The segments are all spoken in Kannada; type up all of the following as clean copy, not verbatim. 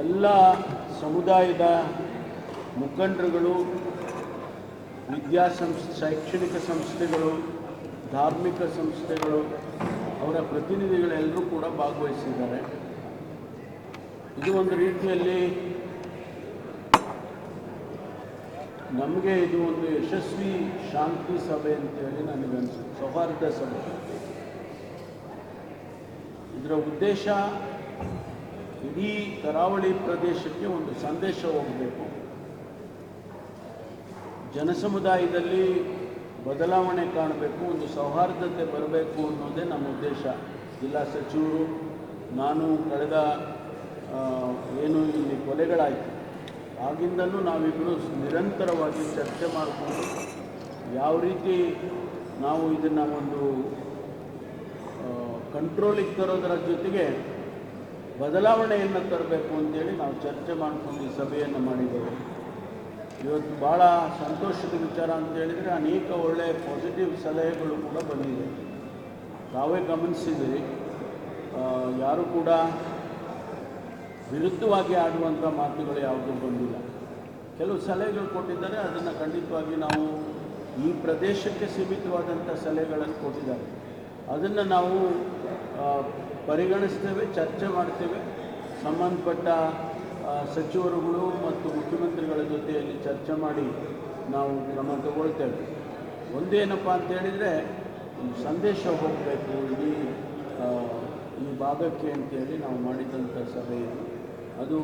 ಎಲ್ಲ ಸಮುದಾಯದ ಮುಖಂಡರುಗಳು, ಶೈಕ್ಷಣಿಕ ಸಂಸ್ಥೆಗಳು, ಧಾರ್ಮಿಕ ಸಂಸ್ಥೆಗಳು, ಅವರ ಪ್ರತಿನಿಧಿಗಳೆಲ್ಲರೂ ಕೂಡ ಭಾಗವಹಿಸಿದ್ದಾರೆ. ಇದು ಒಂದು ರೀತಿಯಲ್ಲಿ ನಮಗೆ ಇದು ಒಂದು ಯಶಸ್ವಿ ಶಾಂತಿ ಸಭೆ ಅಂತೇಳಿ ನನಗನ್ಸುತ್ತೆ, ಸೌಹಾರ್ದ ಸಭೆ. ಇದರ ಉದ್ದೇಶ ಇಡೀ ಕರಾವಳಿ ಪ್ರದೇಶಕ್ಕೆ ಒಂದು ಸಂದೇಶ ಹೋಗಬೇಕು, ಜನಸಮುದಾಯದಲ್ಲಿ ಬದಲಾವಣೆ ಕಾಣಬೇಕು, ಒಂದು ಸೌಹಾರ್ದತೆ ಬರಬೇಕು ಅನ್ನೋದೇ ನಮ್ಮ ಉದ್ದೇಶ. ಜಿಲ್ಲಾ ಸಚಿವರು, ನಾನು ಕಳೆದ ಏನು ಇಲ್ಲಿ ಕೊಲೆಗಳಾಯಿತು ಆಗಿಂದಲೂ ನಾವಿಬ್ಬರು ನಿರಂತರವಾಗಿ ಚರ್ಚೆ ಮಾಡಿಕೊಂಡು ಯಾವ ರೀತಿ ನಾವು ಇದನ್ನು ಒಂದು ಕಂಟ್ರೋಲಿಗೆ ತರೋದರ ಜೊತೆಗೆ ಬದಲಾವಣೆಯನ್ನು ತರಬೇಕು ಅಂತೇಳಿ ನಾವು ಚರ್ಚೆ ಮಾಡಿಕೊಂಡು ಈ ಸಭೆಯನ್ನು ಮಾಡಿದ್ದೇವೆ. ಇವತ್ತು ಭಾಳ ಸಂತೋಷದ ವಿಚಾರ ಅಂತ ಹೇಳಿದರೆ ಅನೇಕ ಒಳ್ಳೆಯ ಪಾಸಿಟಿವ್ ಸಲಹೆಗಳು ಕೂಡ ಬಂದಿದೆ. ತಾವೇ ಗಮನಿಸಿದಿರಿ, ಯಾರೂ ಕೂಡ ವಿರುದ್ಧವಾಗಿ ಆಡುವಂಥ ಮಾತುಗಳು ಯಾವುದೂ ಬಂದಿಲ್ಲ. ಕೆಲವು ಸಲಹೆಗಳು ಕೊಟ್ಟಿದ್ದಾರೆ, ಅದನ್ನು ಖಂಡಿತವಾಗಿ ನಾವು ಈ ಪ್ರದೇಶಕ್ಕೆ ಸೀಮಿತವಾದಂಥ ಸಲಹೆಗಳನ್ನು ಕೊಟ್ಟಿದ್ದಾರೆ, ಅದನ್ನು ನಾವು ಪರಿಗಣಿಸ್ತೇವೆ, ಚರ್ಚೆ ಮಾಡ್ತೇವೆ. ಸಂಬಂಧಪಟ್ಟ ಸಚಿವರುಗಳು ಮತ್ತು ಮುಖ್ಯಮಂತ್ರಿಗಳ ಜೊತೆಯಲ್ಲಿ ಚರ್ಚೆ ಮಾಡಿ ನಾವು ಕ್ರಮ ತಗೊಳ್ತೇವೆ. ಒಂದೇನಪ್ಪ ಅಂತ ಹೇಳಿದರೆ, ಸಂದೇಶ ಹೋಗಬೇಕು ಇಡೀ ಈ ಭಾಗಕ್ಕೆ ಅಂತೇಳಿ ನಾವು ಮಾಡಿದಂಥ ಸಭೆಯನ್ನು ಅದು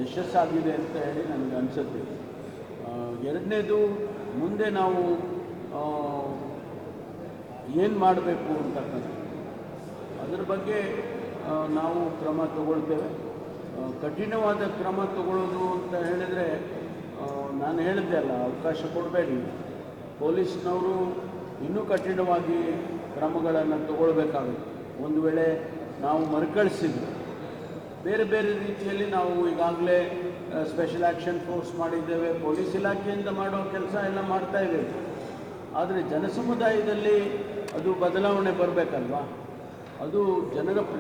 ಯಶಸ್ಸಾಗಿದೆ ಅಂತ ಹೇಳಿ ನನಗೆ ಅನಿಸುತ್ತೆ. ಎರಡನೇದು, ಮುಂದೆ ನಾವು ಏನು ಮಾಡಬೇಕು ಅಂತಕ್ಕಂಥ ಅದರ ಬಗ್ಗೆ ನಾವು ಕ್ರಮ ತಗೊಳ್ತೇವೆ. ಕಠಿಣವಾದ ಕ್ರಮ ತಗೊಳ್ಳೋದು ಅಂತ ಹೇಳಿದರೆ, ನಾನು ಹೇಳಿದ್ದೆ ಅಲ್ಲ, ಅವಕಾಶ ಕೊಡಬೇಡಿ, ಪೊಲೀಸ್ನವರು ಇನ್ನೂ ಕಠಿಣವಾಗಿ ಕ್ರಮಗಳನ್ನು ತಗೊಳ್ಬೇಕಾಗುತ್ತೆ. ಒಂದು ವೇಳೆ ನಾವು ಮರುಕಳಿಸಿದ್ವಿ, ಬೇರೆ ಬೇರೆ ರೀತಿಯಲ್ಲಿ ನಾವು ಈಗಾಗಲೇ ಸ್ಪೆಷಲ್ ಆ್ಯಕ್ಷನ್ ಫೋರ್ಸ್ ಮಾಡಿದ್ದೇವೆ, ಪೊಲೀಸ್ ಇಲಾಖೆಯಿಂದ ಮಾಡೋ ಕೆಲಸ ಎಲ್ಲ ಮಾಡ್ತಾಯಿದ್ದೇವೆ. ಆದರೆ ಜನಸಮುದಾಯದಲ್ಲಿ ಅದು ಬದಲಾವಣೆ ಬರಬೇಕಲ್ವಾ? ಅದು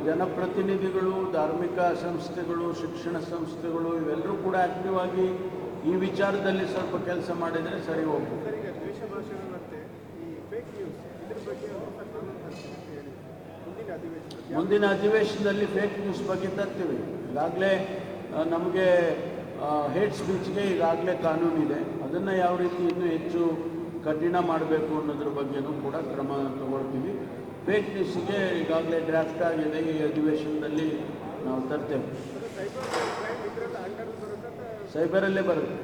ಜನಪ್ರತಿನಿಧಿಗಳು, ಧಾರ್ಮಿಕ ಸಂಸ್ಥೆಗಳು, ಶಿಕ್ಷಣ ಸಂಸ್ಥೆಗಳು ಇವೆಲ್ಲರೂ ಕೂಡ ಆ್ಯಕ್ಟಿವ್ ಆಗಿ ಈ ವಿಚಾರದಲ್ಲಿ ಸ್ವಲ್ಪ ಕೆಲಸ ಮಾಡಿದರೆ ಸರಿ ಹೋಗ್ಬೋದು. ಮುಂದಿನ ಅಧಿವೇಶನದಲ್ಲಿ ಫೇಕ್ ನ್ಯೂಸ್ ಬಗ್ಗೆ ತರ್ತೀವಿ. ಈಗಾಗಲೇ ನಮಗೆ ಹೇಟ್ ಸ್ಪೀಚ್ಗೆ ಈಗಾಗಲೇ ಕಾನೂನಿದೆ, ಅದನ್ನು ಯಾವ ರೀತಿ ಇನ್ನೂ ಹೆಚ್ಚು ಕಠಿಣ ಮಾಡಬೇಕು ಅನ್ನೋದ್ರ ಬಗ್ಗೆನೂ ಕೂಡ ಕ್ರಮ ತಗೊಳ್ತೀವಿ. ಫೇಕ್ ನ್ಯೂಸ್ಗೆ ಈಗಾಗಲೇ ಡ್ರಾಫ್ಟ್ ಆಗಿದೆ, ಈ ಅಧಿವೇಶನದಲ್ಲಿ ನಾವು ತರ್ತೇವೆ. ಸೈಬರಲ್ಲೇ ಬರುತ್ತೆ,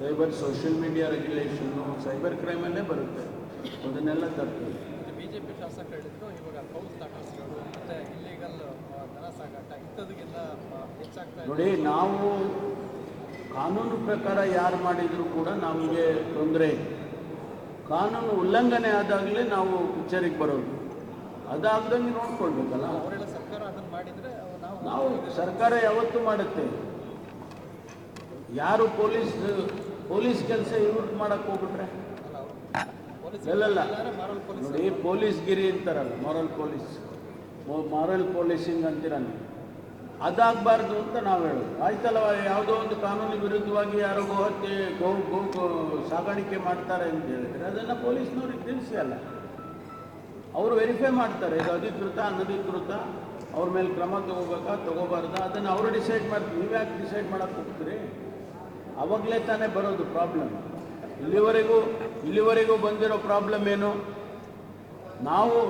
cyber social media regulation cyber ಕ್ರೈಮಲ್ಲೇ ಬರುತ್ತೆ, ಅದನ್ನೆಲ್ಲ ತರ್ತೇವೆ. ಬಿಜೆಪಿ ಶಾಸಕರು ಹೇಳಿದ್ರು, ಇವಾಗ ಕೌಲ್ ಸ್ಟಾಟಸ್ಗಳು ಮತ್ತು ಇಲ್ಲಿಗಲ್ ದನ ಸಾಗಾಟ ಇಂಥದಕ್ಕೆಲ್ಲ ಹೆಚ್ಚಾಗ್ತಾ ಇದೆ. ನೋಡಿ, ನಾವು ಕಾನೂನು ಪ್ರಕಾರ ಯಾರು ಮಾಡಿದರೂ ಕೂಡ ನಮಗೆ ತೊಂದರೆ. ಕಾನೂನು ಉಲ್ಲಂಘನೆ ಆದಾಗಲೇ ನಾವು ವಿಚಾರಕ್ಕೆ ಬರೋದು, ಅದಾಗ್ದಂಗೆ ನೋಡ್ಕೊಳ್ಬೇಕಲ್ಲ. ಅವರೆಲ್ಲ ಸರ್ಕಾರ ಅದನ್ನು ಮಾಡಿದರೆ ನಾವು ಸರ್ಕಾರ ಯಾವತ್ತೂ ಮಾಡುತ್ತೆ. ಯಾರು ಪೊಲೀಸ್ ಕೆಲಸ ಇವ್ರು ಮಾಡೋಕ್ಕೆ ಹೋಗ್ಬಿಟ್ರೆ ಎಲ್ಲಲ್ಲ. ನೋಡಿ, ಪೊಲೀಸ್ಗಿರಿ ಅಂತಾರಲ್ಲ, ಮಾರಲ್ ಪೊಲೀಸಿಂಗ್ ಅಂತೀರಲ್ಲ, ಅದಾಗಬಾರ್ದು ಅಂತ ನಾವು ಹೇಳೋದು. ಆಯ್ತಲ್ಲ, ಯಾವುದೋ ಒಂದು ಕಾನೂನು ವಿರುದ್ಧವಾಗಿ ಯಾರೋ ಗೋಹತ್ಯೆ ಗೋ ಸಾಗಾಣಿಕೆ ಮಾಡ್ತಾರೆ ಅಂತ ಹೇಳಿದರೆ ಅದನ್ನು ಪೊಲೀಸ್ನವ್ರಿಗೆ ತಿಳಿಸಿ ಅಲ್ಲ, ಅವರು ವೆರಿಫೈ ಮಾಡ್ತಾರೆ, ಇದು ಅಧಿಕೃತ ಅನಧಿಕೃತ, ಅವ್ರ ಮೇಲೆ ಕ್ರಮ ತಗೋಬೇಕಾ ತಗೋಬಾರ್ದಾ ಅದನ್ನು ಅವರು ಡಿಸೈಡ್ ಮಾಡ್ತೀವಿ. ನೀವು ಯಾಕೆ ಡಿಸೈಡ್ ಮಾಡೋಕ್ಕೆ ಹೋಗ್ತೀರಿ? ಅವಾಗಲೇ ತಾನೇ ಬರೋದು ಪ್ರಾಬ್ಲಮ್. ಇಲ್ಲಿವರೆಗೂ ಬಂದಿರೋ ಪ್ರಾಬ್ಲಮ್ ಏನು?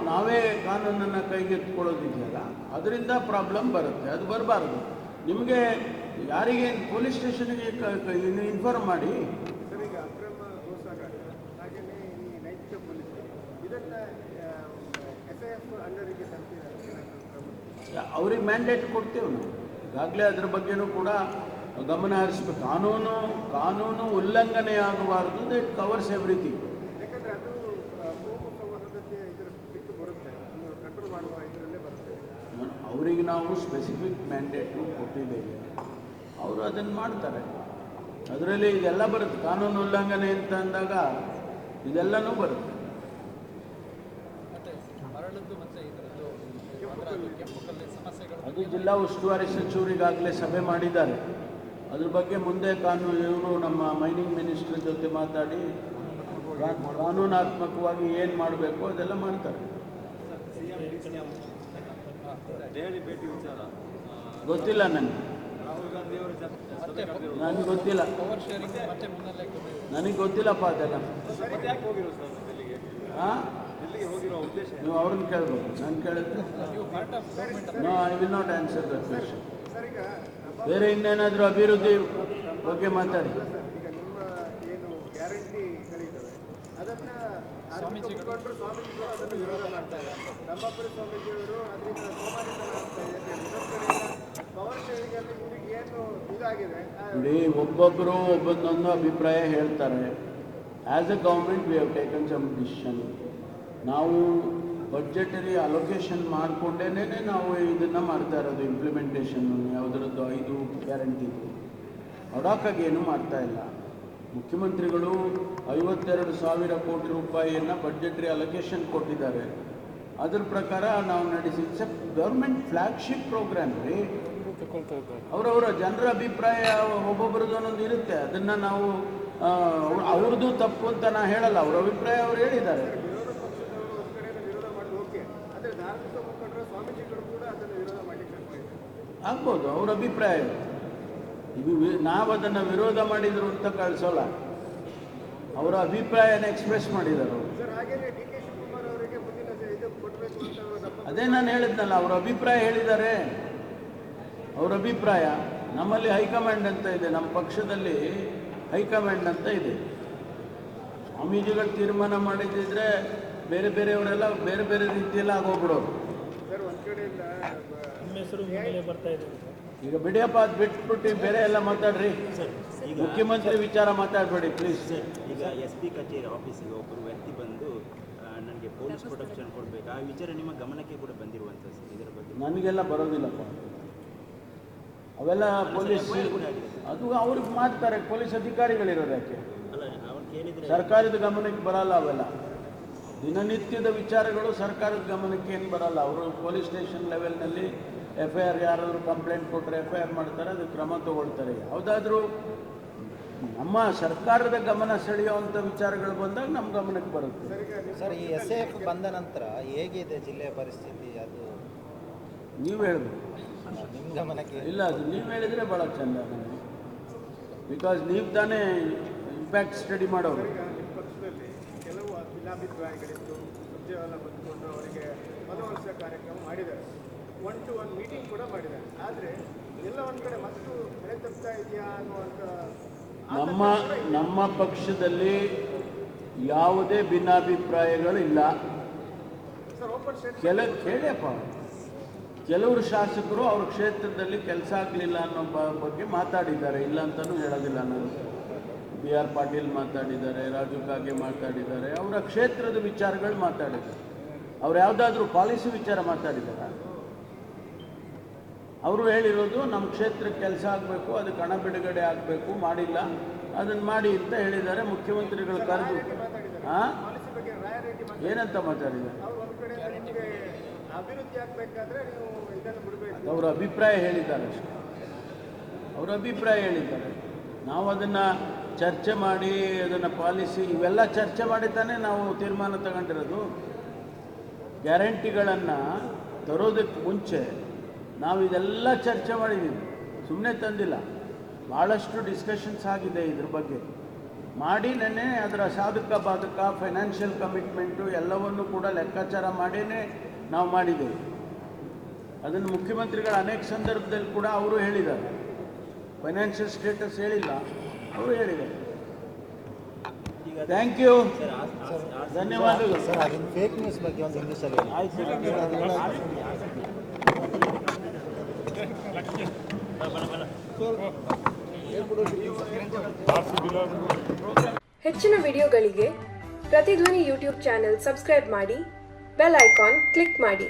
ನಾವೇ ಕಾನೂನನ್ನು ಕೈಗೆತ್ತಿಕೊಳ್ಳೋದಿದೆಯಲ್ಲ, ಅದರಿಂದ ಪ್ರಾಬ್ಲಮ್ ಬರುತ್ತೆ. ಅದು ಬರಬಾರ್ದು. ನಿಮಗೆ ಯಾರಿಗೆ ಪೊಲೀಸ್ ಸ್ಟೇಷನ್ಗೆ ಇನ್ಫಾರ್ಮ್ ಮಾಡಿ. ಅವ್ರಿಗೆ ಮ್ಯಾಂಡೇಟ್ ಕೊಡ್ತೇವೆ ನಾವು. ಈಗಾಗಲೇ ಅದ್ರ ಬಗ್ಗೆನೂ ಕೂಡ ಗಮನ ಹರಿಸ್ಬೇಕು. ಕಾನೂನು ಉಲ್ಲಂಘನೆ ಆಗಬಾರ್ದು. That covers everything. ಅವರಿಗೆ ನಾವು ಸ್ಪೆಸಿಫಿಕ್ ಮ್ಯಾಂಡೇಟು ಕೊಟ್ಟಿದ್ದೇವೆ, ಅವರು ಅದನ್ನು ಮಾಡ್ತಾರೆ. ಅದರಲ್ಲಿ ಇದೆಲ್ಲ ಬರುತ್ತೆ. ಕಾನೂನು ಉಲ್ಲಂಘನೆ ಅಂತ ಅಂದಾಗ ಇದೆಲ್ಲನೂ ಬರುತ್ತೆ. ಮರಳದ್ದು ಮತ್ತು ಇದರದ್ದು ಕೆಂಪು ಕಲ್ಲಿ ಸಮಸ್ಯೆಗಳು ಅದು ಜಿಲ್ಲಾ ಉಸ್ತುವಾರಿ ಸಚಿವರಿಗಾಗಲೇ ಸಭೆ ಮಾಡಿದ್ದಾರೆ. ಅದ್ರ ಬಗ್ಗೆ ಮುಂದೆ ಇವರು ನಮ್ಮ ಮೈನಿಂಗ್ ಮಿನಿಸ್ಟರ್ ಜೊತೆ ಮಾತಾಡಿ ಕಾನೂನಾತ್ಮಕವಾಗಿ ಏನು ಮಾಡಬೇಕು ಅದೆಲ್ಲ ಮಾಡ್ತಾರೆ. ಗೊತ್ತಿಲ್ಲ ನನಗೆ ಗೊತ್ತಿಲ್ಲ, ನನಗೆ ಗೊತ್ತಿಲ್ಲಪ್ಪ ಅದೆಲ್ಲ. ಹಾಂ, ನೀವು ಅವ್ರನ್ನ ಕೇಳ್ಬೇಕು, ನಾನು ಕೇಳಿದ್ರೆ no, I will not answer that question. ಬೇರೆ ಇನ್ನೇನಾದರೂ ಅಭಿವೃದ್ಧಿ ಬಗ್ಗೆ ಮಾತಾಡಿ. ನೋಡಿ, ಒಬ್ಬೊಬ್ಬರು ಒಬ್ಬೊಂದೊಂದು ಅಭಿಪ್ರಾಯ ಹೇಳ್ತಾರೆ. As a government we have taken some decision. ನಾವು ಬಡ್ಜೆಟರಿ ಅಲೊಕೇಶನ್ ಮಾಡಿಕೊಂಡೇ ನಾವು ಇದನ್ನು ಮಾಡ್ತಾ ಇರೋದು. ಇಂಪ್ಲಿಮೆಂಟೇಷನ್ ಯಾವುದರದ್ದು 5 ಗ್ಯಾರಂಟಿದು ಹೊಡಾಕಾಗಿ ಏನೂ ಮಾಡ್ತಾ ಇಲ್ಲ. ಮುಖ್ಯಮಂತ್ರಿಗಳು 52,000 ಕೋಟಿ ರೂಪಾಯಿಯನ್ನು ಬಡ್ಜೆಟರಿ ಅಲೊಕೇಶನ್ ಕೊಟ್ಟಿದ್ದಾರೆ. ಅದ್ರ ಪ್ರಕಾರ ನಾವು ನಡೆಸಿ ಗೌರ್ಮೆಂಟ್ ಫ್ಲ್ಯಾಗ್ಶಿಪ್ ಪ್ರೋಗ್ರಾಮ್ ರೀ. ಅವರವರ ಜನರ ಅಭಿಪ್ರಾಯ ಒಬ್ಬೊಬ್ಬರದ್ದು ಒಂದೊಂದು ಇರುತ್ತೆ. ಅದನ್ನು ನಾವು ಅವ್ರದ್ದು ತಪ್ಪು ಅಂತ ನಾನು ಹೇಳಲ್ಲ, ಅವ್ರ ಅಭಿಪ್ರಾಯ ಅವ್ರು ಹೇಳಿದ್ದಾರೆ. ಆಗ್ಬೋದು, ಅವ್ರ ಅಭಿಪ್ರಾಯ. ಇದು ನಾವು ಅದನ್ನು ವಿರೋಧ ಮಾಡಿದ್ರು ಅಂತ ಕಳಿಸೋಲ್ಲ, ಅವರ ಅಭಿಪ್ರಾಯನ ಎಕ್ಸ್ಪ್ರೆಸ್ ಮಾಡಿದರು. ಅದೇ ನಾನು ಹೇಳಿದ್ನಲ್ಲ, ಅವ್ರ ಅಭಿಪ್ರಾಯ ಹೇಳಿದ್ದಾರೆ. ಅವ್ರ ಅಭಿಪ್ರಾಯ. ನಮ್ಮಲ್ಲಿ ಹೈಕಮಾಂಡ್ ಅಂತ ಇದೆ, ನಮ್ಮ ಪಕ್ಷದಲ್ಲಿ ಹೈಕಮಾಂಡ್ ಅಂತ ಇದೆ. ಸ್ವಾಮೀಜಿಗಳು ತೀರ್ಮಾನ ಮಾಡಿದ್ದಿದ್ರೆ ಬೇರೆ ಬೇರೆಯವರೆಲ್ಲ ಬೇರೆ ಬೇರೆ ರೀತಿಯಲ್ಲಿ ಆಗೋಗ್ಬಿಡೋರು. ಈಗ ಬಿಡಿಯಪ್ಪ, ಅದು ಬಿಟ್ಬಿಟ್ಟು ಬೇರೆ ಎಲ್ಲ ಮಾತಾಡ್ರಿ. ಮುಖ್ಯಮಂತ್ರಿ ವಿಚಾರ ಮಾತಾಡಬೇಡಿ ಪ್ಲೀಸ್. ಈಗ SP ಕಚೇರಿ ಆಫೀಸಿಗೆ ಒಬ್ಬರು ವ್ಯಕ್ತಿ ಬಂದು ನನಗೆ ಪೊಲೀಸ್ ಪ್ರೊಟೆಕ್ಷನ್ ಕೊಡಬೇಕು, ಆ ವಿಚಾರ ನಿಮ್ಮ ಗಮನಕ್ಕೆ ಕೂಡ ಬಂದಿರುವಂಥದ್ದು. ಇದರ ಬಗ್ಗೆ ನನಗೆಲ್ಲ ಬರೋದಿಲ್ಲಪ್ಪ ಅವೆಲ್ಲ. ಪೊಲೀಸ್ ಅದು ಅವ್ರಿಗೆ ಮಾಡ್ತಾರೆ, ಪೊಲೀಸ್ ಅಧಿಕಾರಿಗಳಿರೋದಕ್ಕೆ. ಅಲ್ಲ, ಅವ್ರು ಕೇಳಿದರೆ ಸರ್ಕಾರದ ಗಮನಕ್ಕೆ ಬರಲ್ಲ ಅವೆಲ್ಲ. ದಿನನಿತ್ಯದ ವಿಚಾರಗಳು ಸರ್ಕಾರದ ಗಮನಕ್ಕೆ ಏನು ಬರಲ್ಲ. ಅವರು ಪೊಲೀಸ್ ಸ್ಟೇಷನ್ ಲೆವೆಲ್ನಲ್ಲಿ FIR, ಯಾರಾದರೂ ಕಂಪ್ಲೇಂಟ್ ಕೊಟ್ಟರೆ FIR ಮಾಡ್ತಾರೆ, ಅದು ಕ್ರಮ ತಗೊಳ್ತಾರೆ. ಯಾವುದಾದ್ರೂ ನಮ್ಮ ಸರ್ಕಾರದ ಗಮನ ಸೆಳೆಯುವಂಥ ವಿಚಾರಗಳು ಬಂದಾಗ ನಮ್ಮ ಗಮನಕ್ಕೆ ಬರುತ್ತೆ. ಸರ್, ಈ SAF ಬಂದ ನಂತರ ಹೇಗಿದೆ ಜಿಲ್ಲೆಯ ಪರಿಸ್ಥಿತಿ? ಅದು ನೀವು ಹೇಳ್ಬೇಕು, ನಿಮ್ಮ ಗಮನಕ್ಕೆ ಇಲ್ಲ. ಅದು ನೀವು ಹೇಳಿದರೆ ಭಾಳ ಚೆಂದ ನನಗೆ, ಬಿಕಾಸ್ ನೀವು ತಾನೇ ಇಂಪ್ಯಾಕ್ಟ್ ಸ್ಟಡಿ ಮಾಡೋರು. ಪಕ್ಷದಲ್ಲಿ ಕೆಲವು ಭಿನ್ನಾಭಿಪ್ರಾಯಗಳಿತ್ತು, ಸುದ್ದಿಯೆಲ್ಲ ಬಂದುಕೊಂಡು ಅವರಿಗೆ ಮನವೊಲಿಸುವ ಕಾರ್ಯಕ್ರಮ ಮಾಡಿದ್ದಾರೆ, 1-to-1 ಮೀಟಿಂಗ್ ಕೂಡ ಮಾಡಿದ್ದಾರೆ. ಆದರೆ ಎಲ್ಲ ಒಂದು ಕಡೆ ಮತ್ತು ಬೆಳೆ ತಪ್ತಾ ಇದೆಯಾ ಅನ್ನುವಂಥ ನಮ್ಮ ಪಕ್ಷದಲ್ಲಿ ಯಾವುದೇ ಭಿನ್ನಾಭಿಪ್ರಾಯಗಳಿಲ್ಲ. ಕೇಳಿಯಪ್ಪ, ಕೆಲವರು ಶಾಸಕರು ಅವ್ರ ಕ್ಷೇತ್ರದಲ್ಲಿ ಕೆಲಸ ಆಗಲಿಲ್ಲ ಅನ್ನೋ ಬಗ್ಗೆ ಮಾತಾಡಿದ್ದಾರೆ, ಇಲ್ಲ ಅಂತಲೂ ಹೇಳೋದಿಲ್ಲ ನಾನು. BR ಪಾಟೀಲ್ ಮಾತಾಡಿದ್ದಾರೆ, ರಾಜು ಕಾಗೆ ಮಾತಾಡಿದ್ದಾರೆ, ಅವರ ಕ್ಷೇತ್ರದ ವಿಚಾರಗಳು ಮಾತಾಡಿದ್ದಾರೆ. ಅವ್ರು ಯಾವುದಾದ್ರೂ ಪಾಲಿಸಿ ವಿಚಾರ ಮಾತಾಡಿದ್ದಾರೆ? ಅವರು ಹೇಳಿರೋದು ನಮ್ಮ ಕ್ಷೇತ್ರಕ್ಕೆ ಕೆಲಸ ಆಗಬೇಕು, ಅದಕ್ಕೆ ಹಣ ಬಿಡುಗಡೆ ಆಗಬೇಕು, ಮಾಡಿಲ್ಲ, ಅದನ್ನು ಮಾಡಿ ಅಂತ ಹೇಳಿದ್ದಾರೆ. ಮುಖ್ಯಮಂತ್ರಿಗಳು ಕರೆದು ಏನಂತ ಮಾತಾಡಿದ್ದಾರೆ? ಅವರ ಅಭಿಪ್ರಾಯ ಹೇಳಿದ್ದಾರೆ ಅಷ್ಟೇ, ಅವರ ಅಭಿಪ್ರಾಯ ಹೇಳಿದ್ದಾರೆ. ನಾವು ಅದನ್ನು ಚರ್ಚೆ ಮಾಡಿ ಅದನ್ನು ಪಾಲಿಸಿ ಇವೆಲ್ಲ ಚರ್ಚೆ ಮಾಡಿ ತಾನೇ ನಾವು ತೀರ್ಮಾನ ತಗೊಂಡಿರೋದು. ಗ್ಯಾರಂಟಿಗಳನ್ನು ತರೋದಕ್ಕೆ ಮುಂಚೆ ನಾವು ಇದೆಲ್ಲ ಚರ್ಚೆ ಮಾಡಿದ್ದೀವಿ, ಸುಮ್ಮನೆ ತಂದಿಲ್ಲ. ಭಾಳಷ್ಟು ಡಿಸ್ಕಷನ್ಸ್ ಆಗಿದೆ ಇದ್ರ ಬಗ್ಗೆ ಮಾಡಿ. ನೆನ್ನೆ ಅದರ ಸಾಧಕ ಬಾಧಕ, ಫೈನಾನ್ಷಿಯಲ್ ಕಮಿಟ್ಮೆಂಟು ಎಲ್ಲವನ್ನು ಕೂಡ ಲೆಕ್ಕಾಚಾರ ಮಾಡಿಯೇ ನಾವು ಮಾಡಿದ್ದೇವೆ. ಅದನ್ನು ಮುಖ್ಯಮಂತ್ರಿಗಳ ಅನೇಕ ಸಂದರ್ಭದಲ್ಲಿ ಕೂಡ ಅವರು ಹೇಳಿದ್ದಾರೆ. ಫೈನಾನ್ಷಿಯಲ್ ಸ್ಟೇಟಸ್ ಹೇಳಿಲ್ಲ, ಅವರು ಹೇಳಿದ್ದಾರೆ. ಥ್ಯಾಂಕ್ ಯು, ಧನ್ಯವಾದಗಳು. ಸರ್, ಅದನ್ನು ಫೇಕ್ ನ್ಯೂಸ್ ಬಗ್ಗೆ ಒಂದು ಇಂಗ್ಲೀಷಲ್ಲಿ ಆಯ್ತು. ಹೆಚ್ಚಿನ ವಿಡಿಯೋಗಳಿಗೆ ಪ್ರತಿಧ್ವನಿ ಯೂಟ್ಯೂಬ್ ಚಾನೆಲ್ ಸಬ್ಸ್ಕ್ರೈಬ್ ಮಾಡಿ, ಬೆಲ್ ಐಕಾನ್ ಕ್ಲಿಕ್ ಮಾಡಿ.